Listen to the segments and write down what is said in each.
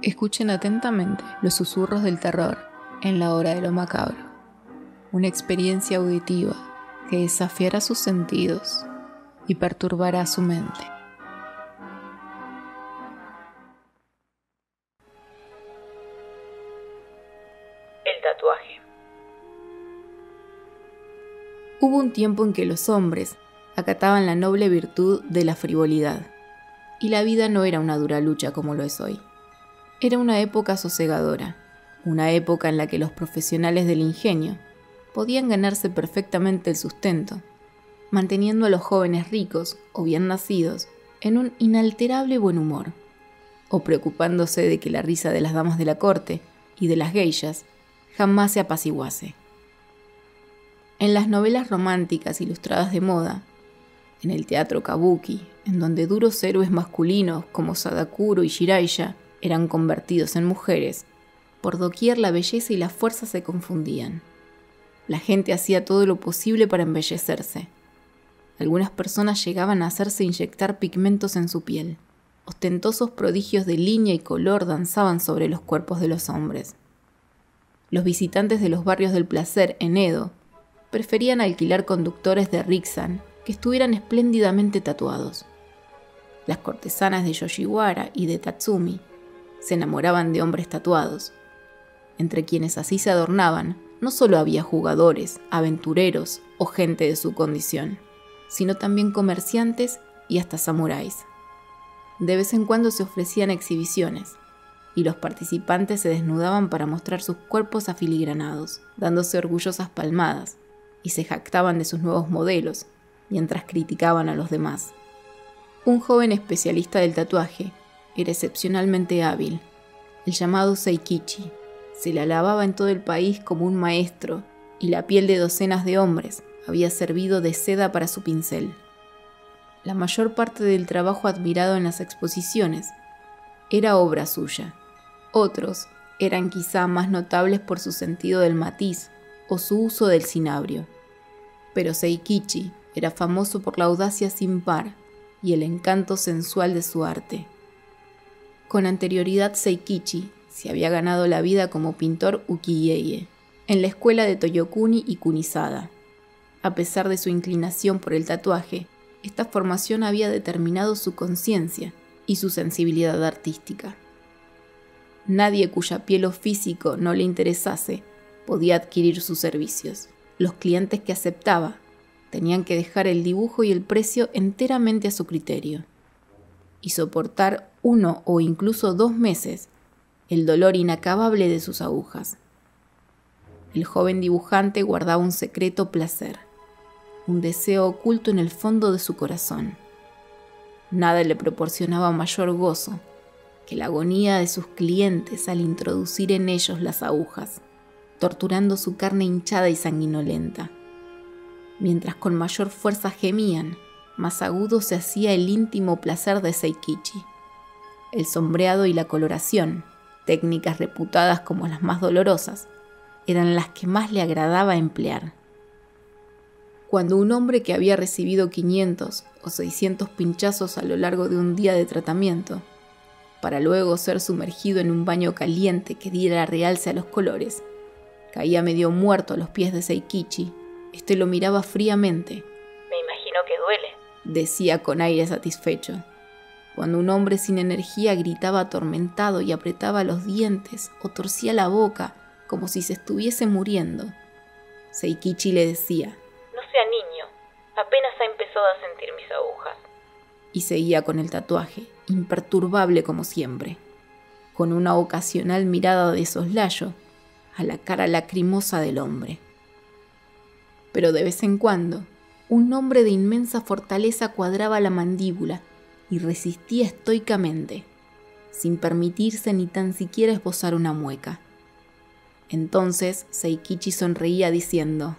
Escuchen atentamente los susurros del terror en la hora de lo macabro. Una experiencia auditiva que desafiará sus sentidos y perturbará su mente. El tatuaje. Hubo un tiempo en que los hombres acataban la noble virtud de la frivolidad, y la vida no era una dura lucha como lo es hoy. Era una época sosegadora, una época en la que los profesionales del ingenio podían ganarse perfectamente el sustento, manteniendo a los jóvenes ricos o bien nacidos en un inalterable buen humor, o preocupándose de que la risa de las damas de la corte y de las geishas jamás se apaciguase. En las novelas románticas ilustradas de moda, en el teatro kabuki, en donde duros héroes masculinos como Sadakuro y Jiraiya eran convertidos en mujeres, por doquier la belleza y la fuerza se confundían. La gente hacía todo lo posible para embellecerse. Algunas personas llegaban a hacerse inyectar pigmentos en su piel. Ostentosos prodigios de línea y color danzaban sobre los cuerpos de los hombres. Los visitantes de los barrios del placer en Edo preferían alquilar conductores de Riksan que estuvieran espléndidamente tatuados. Las cortesanas de Yoshiwara y de Tatsumi se enamoraban de hombres tatuados. Entre quienes así se adornaban, no solo había jugadores, aventureros o gente de su condición, sino también comerciantes y hasta samuráis. De vez en cuando se ofrecían exhibiciones, y los participantes se desnudaban para mostrar sus cuerpos afiligranados, dándose orgullosas palmadas, y se jactaban de sus nuevos modelos, mientras criticaban a los demás. Un joven especialista del tatuaje era excepcionalmente hábil, el llamado Seikichi. Se le alababa en todo el país como un maestro, y la piel de docenas de hombres había servido de seda para su pincel. La mayor parte del trabajo admirado en las exposiciones era obra suya. Otros eran quizá más notables por su sentido del matiz o su uso del cinabrio. Pero Seikichi era famoso por la audacia sin par y el encanto sensual de su arte. Con anterioridad Seikichi se había ganado la vida como pintor ukiyo-e en la escuela de Toyokuni y Kunisada. A pesar de su inclinación por el tatuaje, esta formación había determinado su conciencia y su sensibilidad artística. Nadie cuya piel o físico no le interesase podía adquirir sus servicios. Los clientes que aceptaba tenían que dejar el dibujo y el precio enteramente a su criterio, y soportar 1 o incluso 2 meses el dolor inacabable de sus agujas. El joven dibujante guardaba un secreto placer, un deseo oculto en el fondo de su corazón. Nada le proporcionaba mayor gozo que la agonía de sus clientes al introducir en ellos las agujas, torturando su carne hinchada y sanguinolenta. Mientras con mayor fuerza gemían, más agudo se hacía el íntimo placer de Seikichi. El sombreado y la coloración, técnicas reputadas como las más dolorosas, eran las que más le agradaba emplear. Cuando un hombre que había recibido 500 o 600 pinchazos a lo largo de un día de tratamiento, para luego ser sumergido en un baño caliente que diera realce a los colores, caía medio muerto a los pies de Seikichi, este lo miraba fríamente. Me imagino que duele, decía con aire satisfecho. Cuando un hombre sin energía gritaba atormentado y apretaba los dientes o torcía la boca como si se estuviese muriendo, Seikichi le decía: no sea niño, apenas ha empezado a sentir mis agujas. Y seguía con el tatuaje, imperturbable como siempre, con una ocasional mirada de soslayo a la cara lacrimosa del hombre. Pero de vez en cuando, un hombre de inmensa fortaleza cuadraba la mandíbula y resistía estoicamente, sin permitirse ni tan siquiera esbozar una mueca. Entonces Seikichi sonreía diciendo: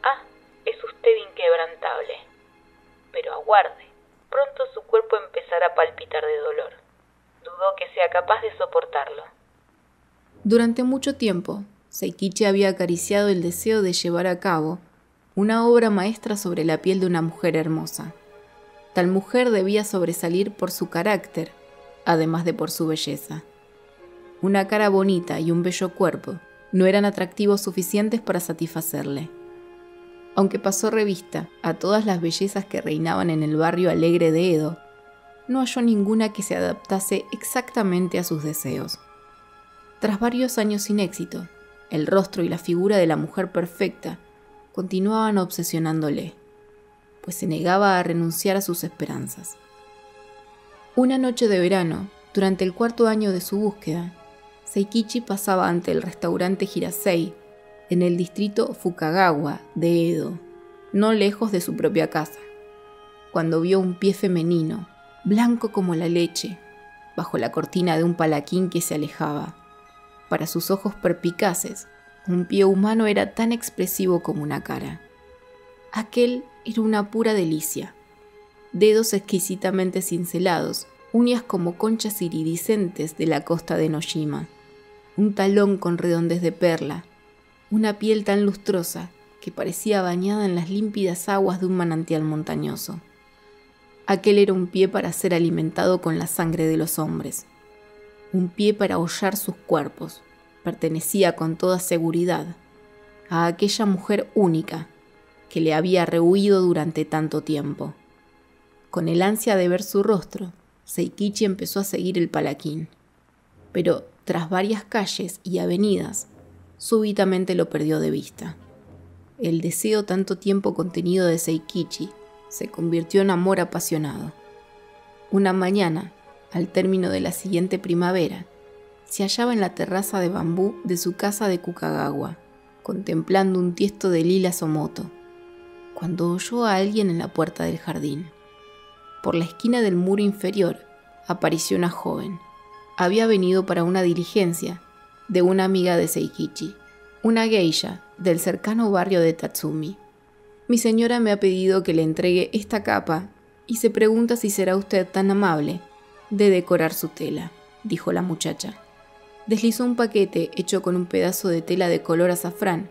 ah, es usted inquebrantable. Pero aguarde, pronto su cuerpo empezará a palpitar de dolor. Dudo que sea capaz de soportarlo. Durante mucho tiempo, Seikichi había acariciado el deseo de llevar a cabo una obra maestra sobre la piel de una mujer hermosa. Tal mujer debía sobresalir por su carácter, además de por su belleza. Una cara bonita y un bello cuerpo no eran atractivos suficientes para satisfacerle. Aunque pasó revista a todas las bellezas que reinaban en el barrio alegre de Edo, no halló ninguna que se adaptase exactamente a sus deseos. Tras varios años sin éxito, el rostro y la figura de la mujer perfecta continuaban obsesionándole, pues se negaba a renunciar a sus esperanzas. Una noche de verano, durante el 4º año de su búsqueda, Seikichi pasaba ante el restaurante Hirasei en el distrito Fukagawa de Edo, no lejos de su propia casa, cuando vio un pie femenino, blanco como la leche, bajo la cortina de un palaquín que se alejaba. Para sus ojos perspicaces, un pie humano era tan expresivo como una cara. Aquel era una pura delicia. Dedos exquisitamente cincelados, uñas como conchas iridiscentes de la costa de Nojima, un talón con redondez de perla, una piel tan lustrosa que parecía bañada en las límpidas aguas de un manantial montañoso. Aquel era un pie para ser alimentado con la sangre de los hombres, un pie para hollar sus cuerpos. Pertenecía con toda seguridad a aquella mujer única que le había rehuido durante tanto tiempo. Con el ansia de ver su rostro, Seikichi empezó a seguir el palaquín, pero tras varias calles y avenidas, súbitamente lo perdió de vista. El deseo tanto tiempo contenido de Seikichi se convirtió en amor apasionado. Una mañana, al término de la siguiente primavera, se hallaba en la terraza de bambú de su casa de Kukagawa, contemplando un tiesto de lilas omoto, cuando oyó a alguien en la puerta del jardín. Por la esquina del muro inferior apareció una joven. Había venido para una diligencia de una amiga de Seikichi, una geisha del cercano barrio de Tatsumi. Mi señora me ha pedido que le entregue esta capa y se pregunta si será usted tan amable de decorar su tela, dijo la muchacha. Deslizó un paquete hecho con un pedazo de tela de color azafrán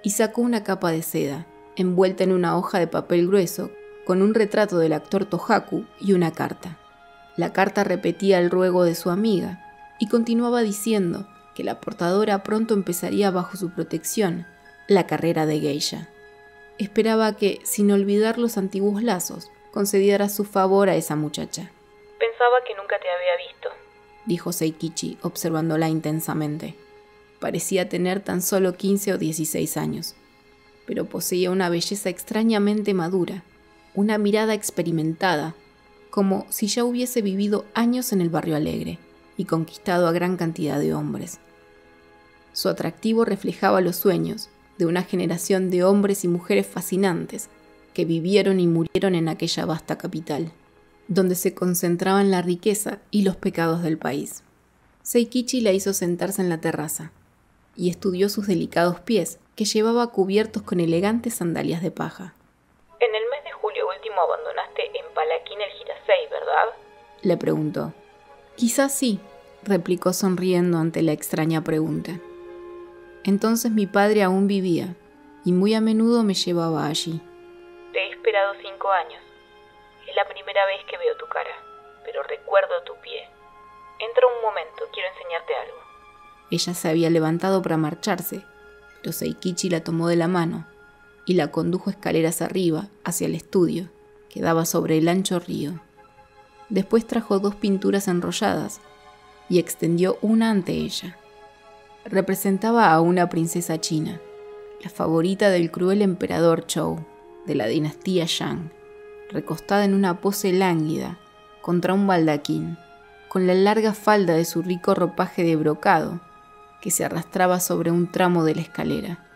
y sacó una capa de seda, envuelta en una hoja de papel grueso, con un retrato del actor Tohaku y una carta. La carta repetía el ruego de su amiga y continuaba diciendo que la portadora pronto empezaría bajo su protección la carrera de geisha. Esperaba que, sin olvidar los antiguos lazos, concediera su favor a esa muchacha. Pensaba que nunca te había visto, dijo Seikichi, observándola intensamente. Parecía tener tan solo 15 o 16 años, pero poseía una belleza extrañamente madura, una mirada experimentada, como si ya hubiese vivido años en el barrio alegre y conquistado a gran cantidad de hombres. Su atractivo reflejaba los sueños de una generación de hombres y mujeres fascinantes que vivieron y murieron en aquella vasta capital, donde se concentraban la riqueza y los pecados del país. Seikichi la hizo sentarse en la terraza y estudió sus delicados pies, que llevaba cubiertos con elegantes sandalias de paja. En el mes de julio último abandonaste en palaquín el Hirasei, ¿verdad?, le preguntó. Quizás sí, replicó sonriendo ante la extraña pregunta. Entonces mi padre aún vivía y muy a menudo me llevaba allí. Te he esperado 5 años. Es la primera vez que veo tu cara, pero recuerdo tu pie. Entra un momento, quiero enseñarte algo. Ella se había levantado para marcharse, pero Seikichi la tomó de la mano y la condujo escaleras arriba hacia el estudio, que daba sobre el ancho río. Después trajo 2 pinturas enrolladas y extendió una ante ella. Representaba a una princesa china, la favorita del cruel emperador Zhou, de la dinastía Shang, recostada en una pose lánguida contra un baldaquín, con la larga falda de su rico ropaje de brocado que se arrastraba sobre un tramo de la escalera.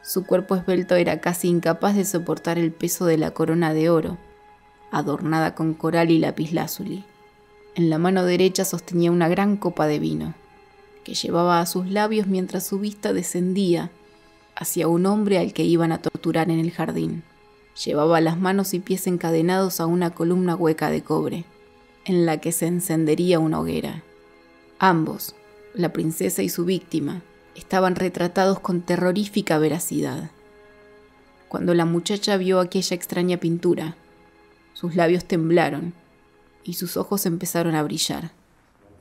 Su cuerpo esbelto era casi incapaz de soportar el peso de la corona de oro, adornada con coral y lapislázuli. En la mano derecha sostenía una gran copa de vino, que llevaba a sus labios mientras su vista descendía hacia un hombre al que iban a torturar en el jardín. Llevaba las manos y pies encadenados a una columna hueca de cobre, en la que se encendería una hoguera. Ambos, la princesa y su víctima, estaban retratados con terrorífica veracidad. Cuando la muchacha vio aquella extraña pintura, sus labios temblaron y sus ojos empezaron a brillar.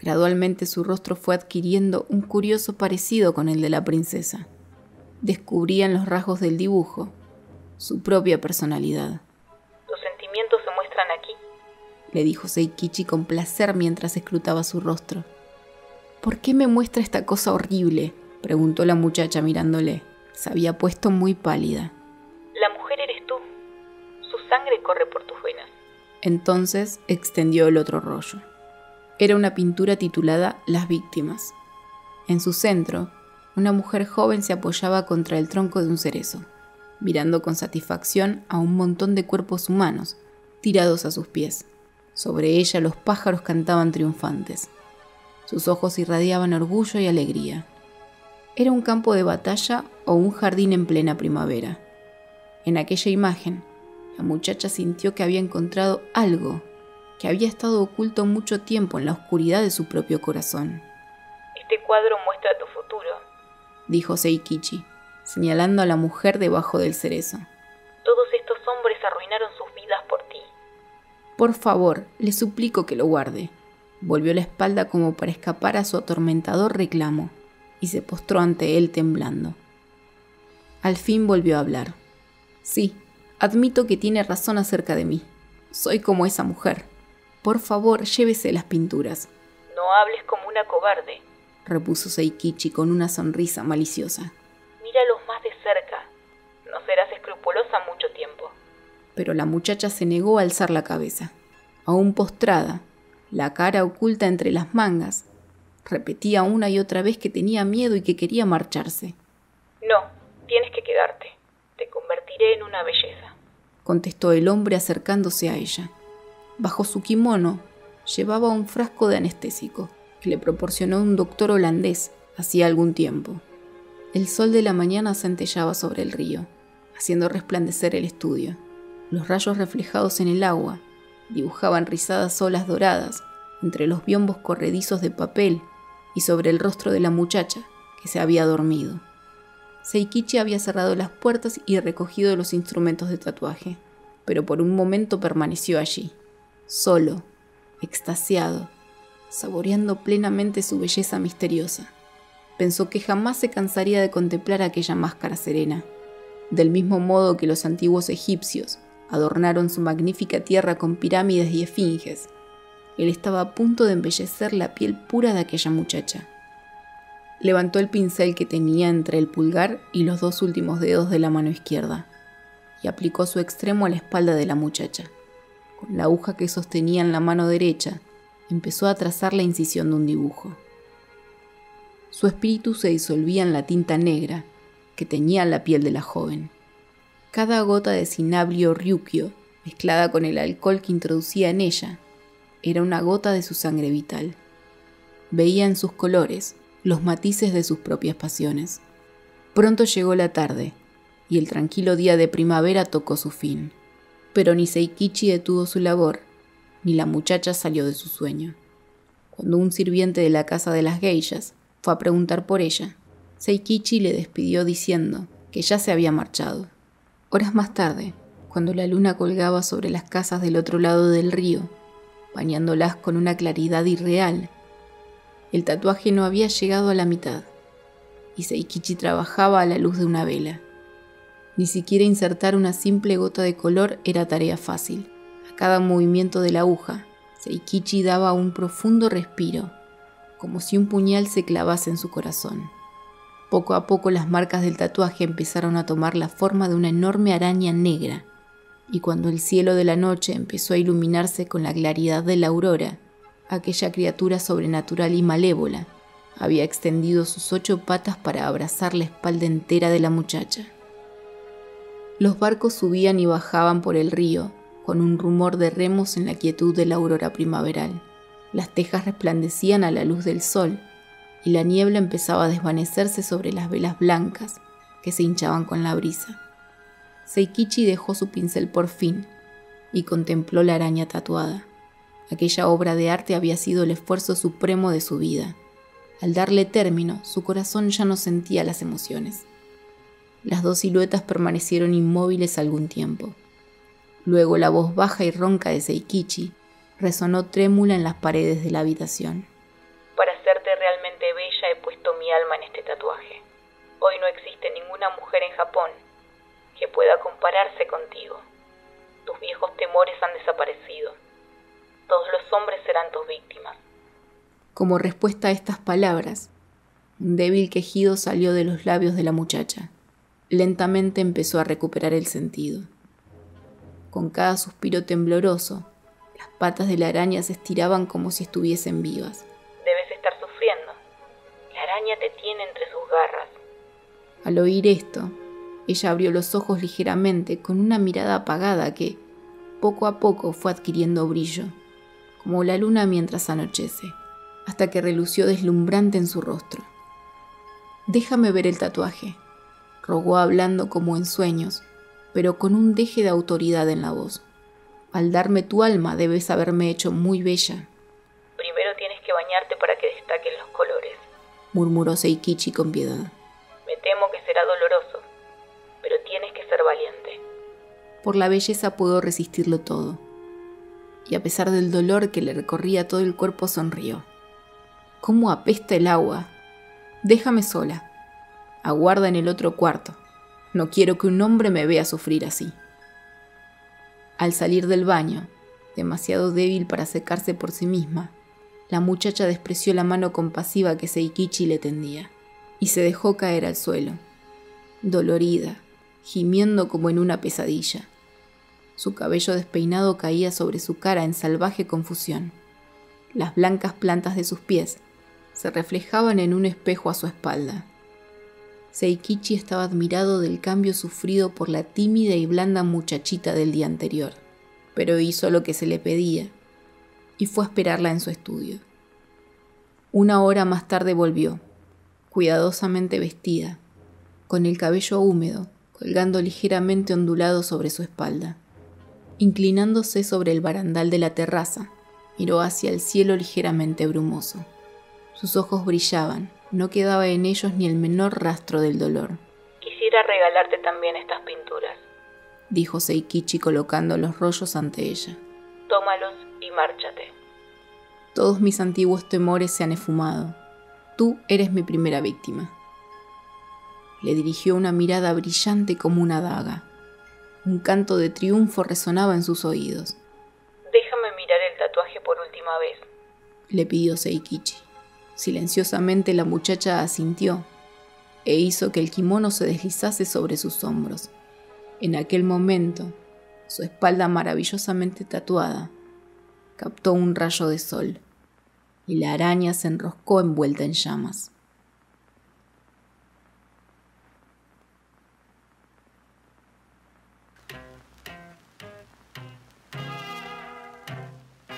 Gradualmente su rostro fue adquiriendo un curioso parecido con el de la princesa. Descubría en los rasgos del dibujo su propia personalidad. Tus sentimientos se muestran aquí, le dijo Seikichi con placer mientras escrutaba su rostro. ¿Por qué me muestra esta cosa horrible?, preguntó la muchacha mirándole. Se había puesto muy pálida. La mujer eres tú. Su sangre corre por tus venas. Entonces extendió el otro rollo. Era una pintura titulada Las víctimas. En su centro, una mujer joven se apoyaba contra el tronco de un cerezo, mirando con satisfacción a un montón de cuerpos humanos tirados a sus pies. Sobre ella los pájaros cantaban triunfantes. Sus ojos irradiaban orgullo y alegría. Era un campo de batalla o un jardín en plena primavera. En aquella imagen, la muchacha sintió que había encontrado algo que había estado oculto mucho tiempo en la oscuridad de su propio corazón. Este cuadro muestra tu futuro, dijo Seikichi, señalando a la mujer debajo del cerezo. Todos estos hombres arruinaron sus vidas por ti. Por favor, le suplico que lo guarde. Volvió la espalda como para escapar a su atormentador reclamo y se postró ante él temblando. Al fin volvió a hablar. Sí, admito que tiene razón acerca de mí. Soy como esa mujer. Por favor, llévese las pinturas. No hables como una cobarde, repuso Seikichi con una sonrisa maliciosa. Míralos más de cerca. No serás escrupulosa mucho tiempo. Pero la muchacha se negó a alzar la cabeza. Aún postrada, la cara oculta entre las mangas, repetía una y otra vez que tenía miedo y que quería marcharse. No, tienes que quedarte. Te convertiré en una belleza, contestó el hombre acercándose a ella. Bajo su kimono llevaba un frasco de anestésico que le proporcionó un doctor holandés hacía algún tiempo. El sol de la mañana centellaba sobre el río, haciendo resplandecer el estudio. Los rayos reflejados en el agua dibujaban rizadas olas doradas entre los biombos corredizos de papel y sobre el rostro de la muchacha que se había dormido. Seikichi había cerrado las puertas y recogido los instrumentos de tatuaje, pero por un momento permaneció allí, solo, extasiado, saboreando plenamente su belleza misteriosa. Pensó que jamás se cansaría de contemplar aquella máscara serena, del mismo modo que los antiguos egipcios adornaron su magnífica tierra con pirámides y esfinges. Él estaba a punto de embellecer la piel pura de aquella muchacha. Levantó el pincel que tenía entre el pulgar y los dos últimos dedos de la mano izquierda y aplicó su extremo a la espalda de la muchacha. Con la aguja que sostenía en la mano derecha, empezó a trazar la incisión de un dibujo. Su espíritu se disolvía en la tinta negra que teñía la piel de la joven. Cada gota de cinabrio ryukyo, mezclada con el alcohol que introducía en ella, era una gota de su sangre vital. Veía en sus colores los matices de sus propias pasiones. Pronto llegó la tarde, y el tranquilo día de primavera tocó su fin. Pero ni Seikichi detuvo su labor, ni la muchacha salió de su sueño. Cuando un sirviente de la casa de las geishas fue a preguntar por ella, Seikichi le despidió diciendo que ya se había marchado. Horas más tarde, cuando la luna colgaba sobre las casas del otro lado del río, bañándolas con una claridad irreal, el tatuaje no había llegado a la mitad, y Seikichi trabajaba a la luz de una vela. Ni siquiera insertar una simple gota de color era tarea fácil. A cada movimiento de la aguja, Seikichi daba un profundo respiro, como si un puñal se clavase en su corazón. Poco a poco las marcas del tatuaje empezaron a tomar la forma de una enorme araña negra, y cuando el cielo de la noche empezó a iluminarse con la claridad de la aurora, aquella criatura sobrenatural y malévola había extendido sus 8 patas para abrazar la espalda entera de la muchacha. Los barcos subían y bajaban por el río, con un rumor de remos en la quietud de la aurora primaveral. Las tejas resplandecían a la luz del sol, y la niebla empezaba a desvanecerse sobre las velas blancas que se hinchaban con la brisa. Seikichi dejó su pincel por fin y contempló la araña tatuada. Aquella obra de arte había sido el esfuerzo supremo de su vida. Al darle término, su corazón ya no sentía las emociones. Las dos siluetas permanecieron inmóviles algún tiempo. Luego la voz baja y ronca de Seikichi resonó trémula en las paredes de la habitación. mi alma en este tatuaje. Hoy no existe ninguna mujer en Japón que pueda compararse contigo. Tus viejos temores han desaparecido. Todos los hombres serán tus víctimas. Como respuesta a estas palabras, un débil quejido salió de los labios de la muchacha. Lentamente empezó a recuperar el sentido. Con cada suspiro tembloroso, las patas de la araña se estiraban como si estuviesen vivas. Debes estar sufriendo. La araña te tiene entre sus garras. Al oír esto, ella abrió los ojos ligeramente con una mirada apagada que, poco a poco, fue adquiriendo brillo, como la luna mientras anochece, hasta que relució deslumbrante en su rostro. «Déjame ver el tatuaje», rogó hablando como en sueños, pero con un deje de autoridad en la voz. «Al darme tu alma debes haberme hecho muy bella». «Primero tienes que bañarte para que destaquen los colores», murmuró Seikichi con piedad. «Me temo que será doloroso, pero tienes que ser valiente». Por la belleza pudo resistirlo todo, y a pesar del dolor que le recorría todo el cuerpo sonrió. «¿Cómo apesta el agua? Déjame sola. Aguarda en el otro cuarto. No quiero que un hombre me vea sufrir así». Al salir del baño, demasiado débil para secarse por sí misma, la muchacha despreció la mano compasiva que Seikichi le tendía y se dejó caer al suelo, dolorida, gimiendo como en una pesadilla. Su cabello despeinado caía sobre su cara en salvaje confusión. Las blancas plantas de sus pies se reflejaban en un espejo a su espalda. Seikichi estaba admirado del cambio sufrido por la tímida y blanda muchachita del día anterior, pero hizo lo que se le pedía y fue a esperarla en su estudio. 1 hora más tarde volvió, cuidadosamente vestida, con el cabello húmedo colgando ligeramente ondulado sobre su espalda. Inclinándose sobre el barandal de la terraza, miró hacia el cielo ligeramente brumoso. Sus ojos brillaban, no quedaba en ellos ni el menor rastro del dolor. «Quisiera regalarte también estas pinturas», dijo Seikichi colocando los rollos ante ella. «Tómalos y márchate». «Todos mis antiguos temores se han esfumado. Tú eres mi primera víctima». Le dirigió una mirada brillante como una daga. Un canto de triunfo resonaba en sus oídos. «Déjame mirar el tatuaje por última vez», le pidió Seikichi. Silenciosamente la muchacha asintió e hizo que el kimono se deslizase sobre sus hombros. En aquel momento, su espalda maravillosamente tatuada captó un rayo de sol y la araña se enroscó envuelta en llamas.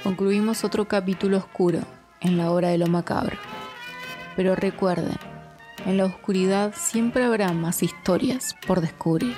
Concluimos otro capítulo oscuro en la hora de lo macabro. Pero recuerden, en la oscuridad siempre habrá más historias por descubrir.